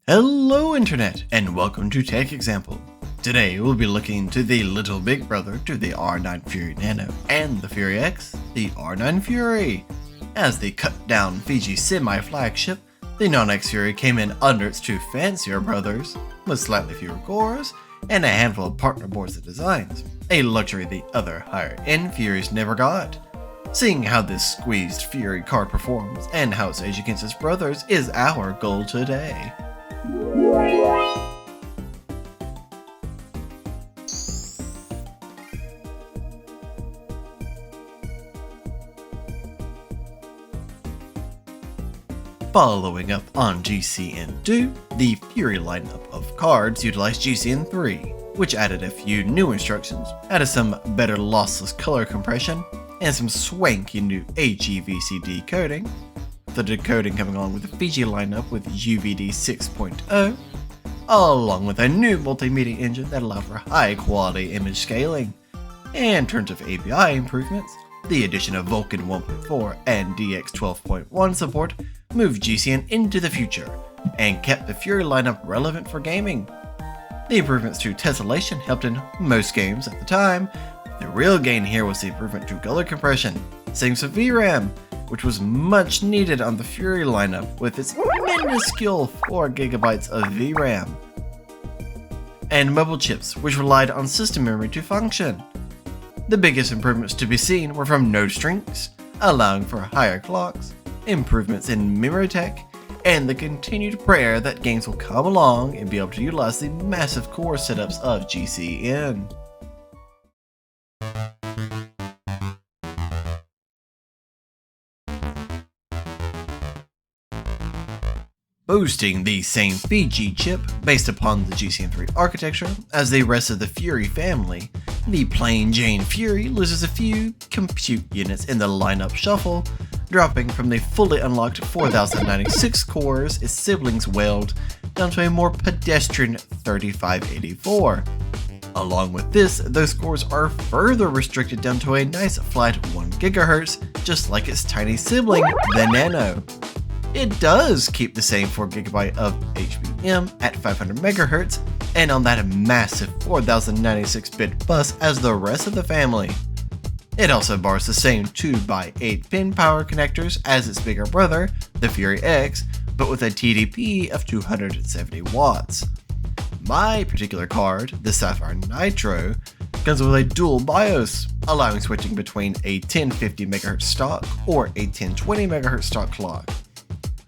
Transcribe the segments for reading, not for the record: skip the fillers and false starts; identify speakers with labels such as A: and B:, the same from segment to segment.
A: Hello Internet, and welcome to Tech-Xample. Today we'll be looking to the little big brother to the R9 Fury Nano and the Fury X, the R9 Fury. As the cut-down Fiji semi-flagship, the non-X Fury came in under its two fancier brothers, with slightly fewer cores, and a handful of partner boards and designs, a luxury the other higher-end Furies never got. Seeing how this squeezed Fury card performs and how it's aged against its brothers is our goal today. Following up on GCN 2, the Fury lineup of cards utilized GCN 3, which added a few new instructions, added some better lossless color compression, and some swanky new HEVC decoding. The decoding coming along with the Fiji lineup with UVD 6.0, along with a new multimedia engine that allowed for high quality image scaling. In terms of API improvements, the addition of Vulkan 1.4 and DX 12.1 support moved GCN into the future and kept the Fury lineup relevant for gaming. The improvements to tessellation helped in most games at the time. The real gain here was the improvement to color compression, saving some VRAM, which was much needed on the Fury lineup with its minuscule 4GB of VRAM, and mobile chips, which relied on system memory to function. The biggest improvements to be seen were from node strengths, allowing for higher clocks, improvements in memory tech, and the continued prayer that games will come along and be able to utilize the massive core setups of GCN. Boasting the same Fiji chip based upon the GCN3 architecture as the rest of the Fury family, the plain Jane Fury loses a few compute units in the lineup shuffle, dropping from the fully unlocked 4096 cores its siblings wailed down to a more pedestrian 3584. Along with this, those cores are further restricted down to a nice flat 1 GHz, just like its tiny sibling, the Nano. It does keep the same 4GB of HBM at 500 MHz and on that massive 4096-bit bus as the rest of the family. It also borrows the same 2x8 pin power connectors as its bigger brother, the Fury X, but with a TDP of 270 watts. My particular card, the Sapphire Nitro, comes with a dual BIOS, allowing switching between a 1050 MHz stock or a 1020 MHz stock clock.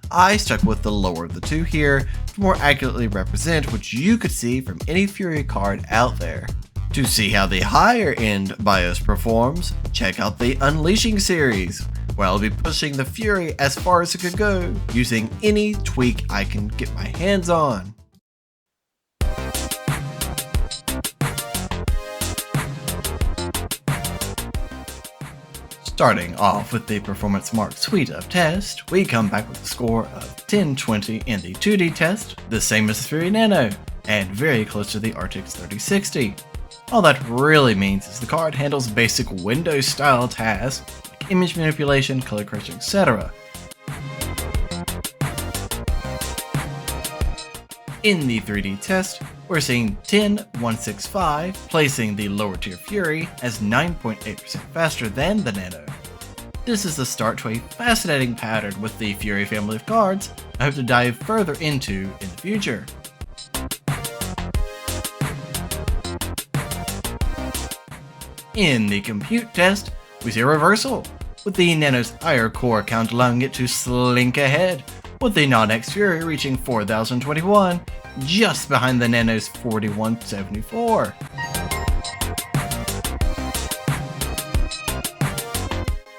A: I stuck with the lower of the two here to more accurately represent what you could see from any Fury card out there. To see how the higher end BIOS performs, check out the Unleashing series, where I'll be pushing the Fury as far as it could go, using any tweak I can get my hands on. Starting off with the Performance Mark suite of tests, we come back with a score of 1020 in the 2D test, the same as the Fury Nano, and very close to the RTX 3060. All that really means is the card handles basic Windows style tasks like image manipulation, color correction, etc. In the 3D test, we're seeing 10165, placing the lower tier Fury as 9.8% faster than the Nano. This is the start to a fascinating pattern with the Fury family of cards I hope to dive further into in the future. In the compute test, we see a reversal, with the Nano's higher core count allowing it to slink ahead, with the non-X Fury reaching 4021, just behind the Nano's 4174.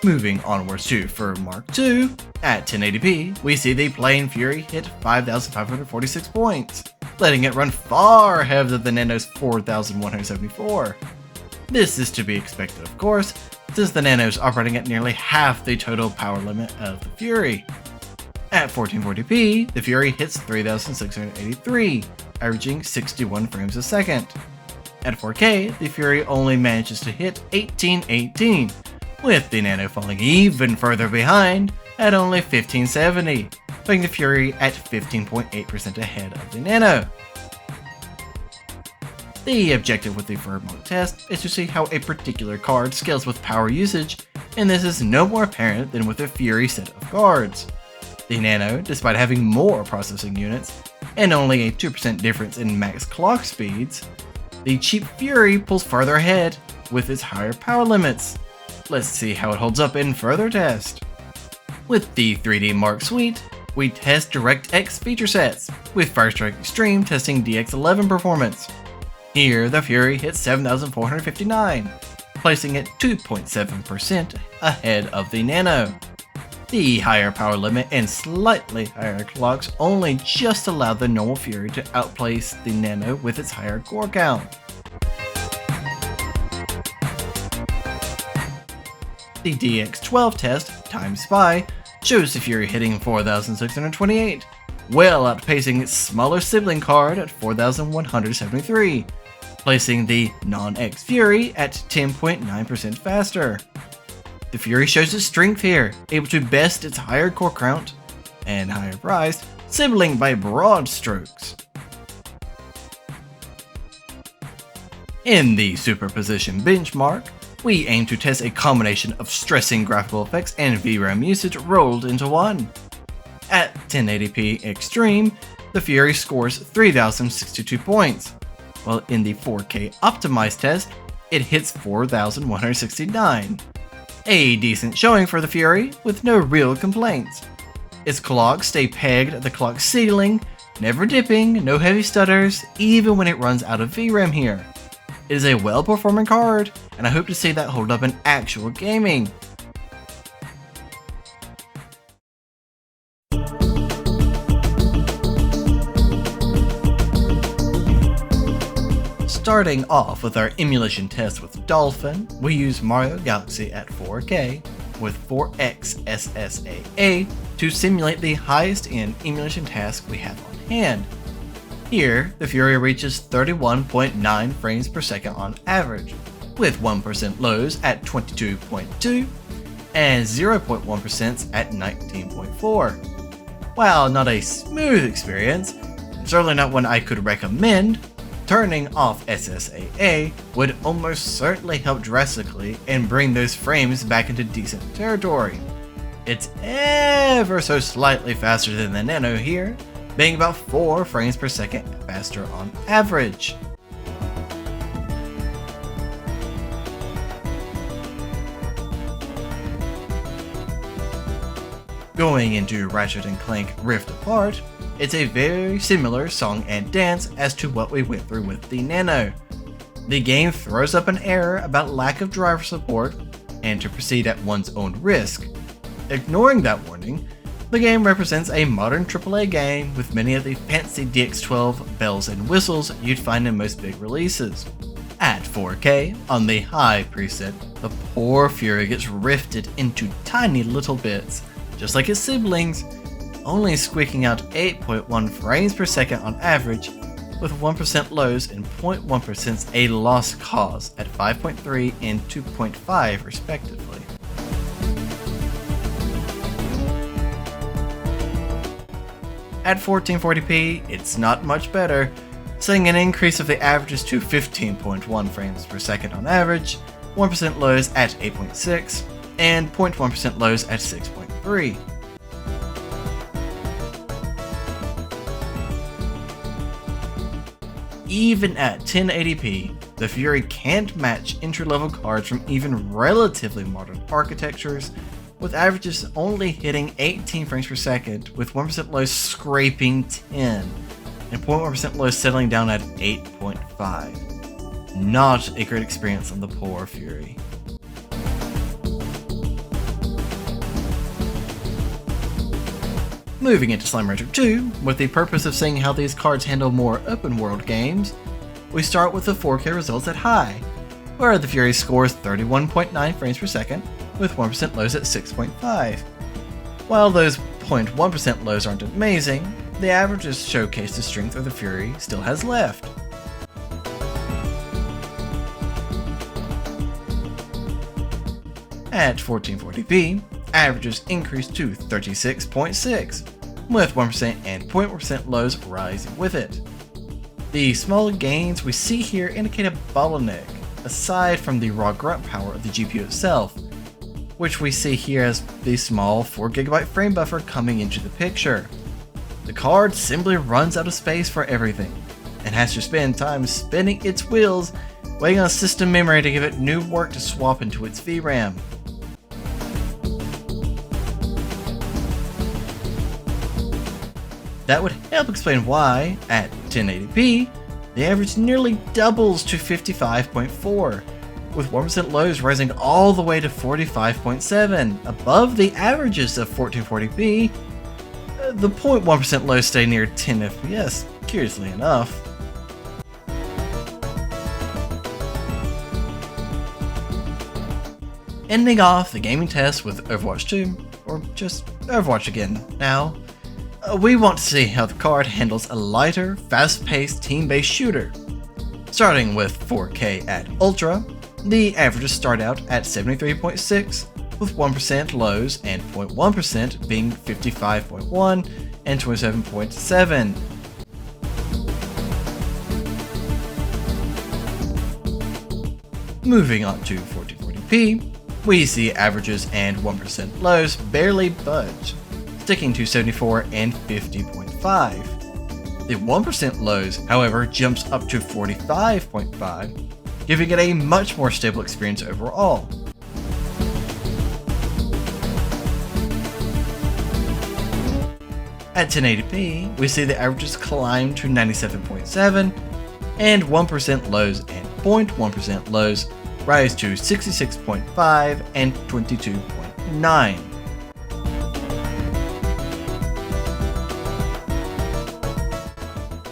A: Moving onwards to for Mark II, at 1080p, we see the plain Fury hit 5,546 points, letting it run far ahead of the Nano's 4,174. This is to be expected, of course, since the Nano is operating at nearly half the total power limit of the Fury. At 1440p, the Fury hits 3,683, averaging 61 frames a second. At 4K, the Fury only manages to hit 1818, with the Nano falling even further behind at only 1570. putting the Fury at 15.8% ahead of the Nano. The objective with the first mock test is to see how a particular card scales with power usage, and this is no more apparent than with the Fury set of cards. The Nano, despite having more processing units, and only a 2% difference in max clock speeds, the cheap Fury pulls farther ahead with its higher power limits. Let's see how it holds up in further test. With the 3D Mark Suite, we test DirectX feature sets, with Firestrike Extreme testing DX11 performance. Here, the Fury hits 7,459, placing it 2.7% ahead of the Nano. The higher power limit and slightly higher clocks only just allow the normal Fury to outplace the Nano with its higher core count. The DX12 test, Time Spy, shows the Fury hitting 4,628, well outpacing its smaller sibling card at 4,173, placing the non-X Fury at 10.9% faster. The Fury shows its strength here, able to best its higher core count and higher priced sibling by broad strokes. In the superposition benchmark, we aim to test a combination of stressing graphical effects and VRAM usage rolled into one. At 1080p Extreme, the Fury scores 3,062 points, while in the 4K optimized test, it hits 4,169. A decent showing for the Fury, with no real complaints. Its clocks stay pegged at the clock ceiling, never dipping, no heavy stutters, even when it runs out of VRAM here. It is a well-performing card, and I hope to see that hold up in actual gaming. Starting off with our emulation test with Dolphin, we use Mario Galaxy at 4K with 4x SSAA to simulate the highest end emulation task we have on hand. Here, the Fury reaches 31.9 frames per second on average, with 1% lows at 22.2 and 0.1% at 19.4. While not a smooth experience, and certainly not one I could recommend, turning off SSAA would almost certainly help drastically and bring those frames back into decent territory. It's ever so slightly faster than the Nano here, being about 4 frames per second faster on average. Going into Ratchet & Clank Rift Apart, it's a very similar song and dance as to what we went through with the Nano. The game throws up an error about lack of driver support and to proceed at one's own risk. Ignoring that warning, the game represents a modern AAA game with many of the fancy DX12 bells and whistles you'd find in most big releases. At 4K, on the high preset, the poor Fury gets rifted into tiny little bits, just like its siblings, only squeaking out 8.1 frames per second on average, with 1% lows and 0.1% a loss cause at 5.3 and 2.5 respectively. At 1440p, it's not much better, seeing an increase of the averages to 15.1 frames per second on average, 1% lows at 8.6, and 0.1% lows at 6.3. Even at 1080p, the Fury can't match entry-level cards from even relatively modern architectures, with averages only hitting 18 frames per second, with 1% lows scraping 10, and 0.1% lows settling down at 8.5. Not a great experience on the poor Fury. Moving into Slime Rancher 2, with the purpose of seeing how these cards handle more open world games, we start with the 4K results at high, where the Fury scores 31.9 frames per second, with 1% lows at 6.5. While those 0.1% lows aren't amazing, the averages showcase the strength of the Fury still has left. At 1440p, averages increase to 36.6, with 1% and 0.1% lows rising with it. The small gains we see here indicate a bottleneck, aside from the raw grunt power of the GPU itself, which we see here as the small 4GB frame buffer coming into the picture. The card simply runs out of space for everything, and has to spend time spinning its wheels, waiting on system memory to give it new work to swap into its VRAM. That would help explain why, at 1080p, the average nearly doubles to 55.4, with 1% lows rising all the way to 45.7, above the averages of 1440p. The 0.1% lows stay near 10 FPS, curiously enough. Ending off the gaming test with Overwatch 2, or just Overwatch again now. We want to see how the card handles a lighter, fast-paced, team-based shooter. Starting with 4K at Ultra, the averages start out at 73.6, with 1% lows and 0.1% being 55.1 and 27.7. Moving on to 1440p, we see averages and 1% lows barely budge, sticking to 74 and 50.5. The 1% lows, however, jumps up to 45.5, giving it a much more stable experience overall. At 1080p, we see the averages climb to 97.7, and 1% lows and 0.1% lows rise to 66.5 and 22.9.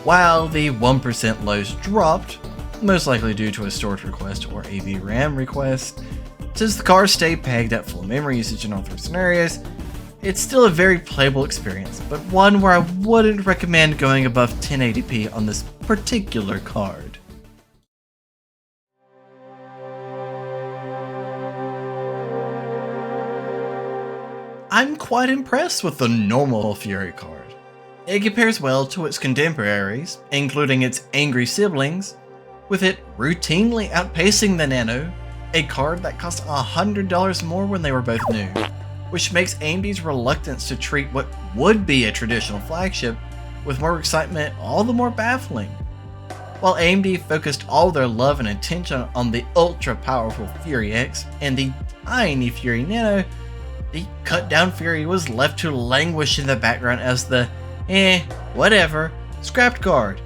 A: While the 1% lows dropped, most likely due to a storage request or a VRAM request, since the cards stay pegged at full memory usage in all three scenarios, it's still a very playable experience, but one where I wouldn't recommend going above 1080p on this particular card. I'm quite impressed with the normal Fury card. It compares well to its contemporaries, including its angry siblings, with it routinely outpacing the Nano, a card that cost $100 more when they were both new, which makes AMD's reluctance to treat what would be a traditional flagship with more excitement all the more baffling. While AMD focused all their love and attention on the ultra-powerful Fury X and the tiny Fury Nano, the cut-down Fury was left to languish in the background as the whatever scrapped card,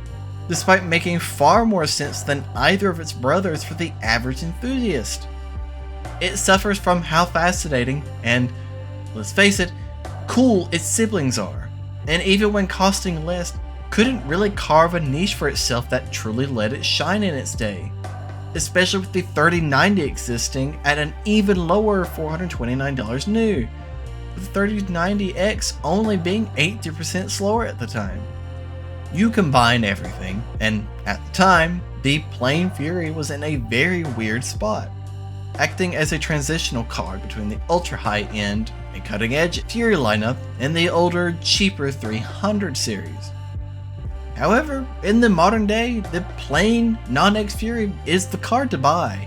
A: despite making far more sense than either of its brothers for the average enthusiast. It suffers from how fascinating and, let's face it, cool its siblings are, and even when costing less, couldn't really carve a niche for itself that truly let it shine in its day, especially with the 3090 existing at an even lower $429 new, with the 3090X only being 80% slower at the time. You combine everything, and at the time, the plain Fury was in a very weird spot, acting as a transitional card between the ultra high-end and cutting-edge Fury lineup and the older, cheaper 300 series. However, in the modern day, the plain non-X Fury is the card to buy.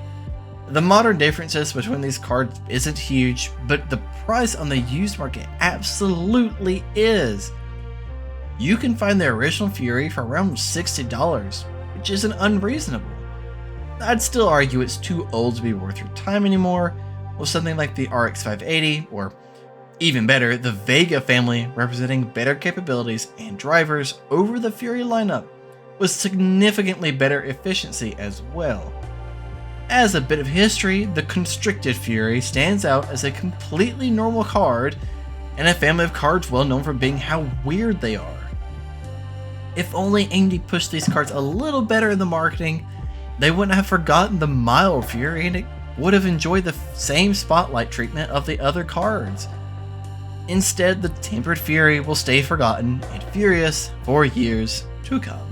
A: The modern differences between these cards isn't huge, but the price on the used market absolutely is. You can find the original Fury for around $60, which isn't unreasonable. I'd still argue it's too old to be worth your time anymore, with something like the RX 580, or even better, the Vega family representing better capabilities and drivers over the Fury lineup, with significantly better efficiency as well. As a bit of history, the Constricted Fury stands out as a completely normal card, and a family of cards well known for being how weird they are. If only AMD pushed these cards a little better in the marketing, they wouldn't have forgotten the mild Fury and it would have enjoyed the same spotlight treatment of the other cards. Instead, the tempered Fury will stay forgotten and furious for years to come.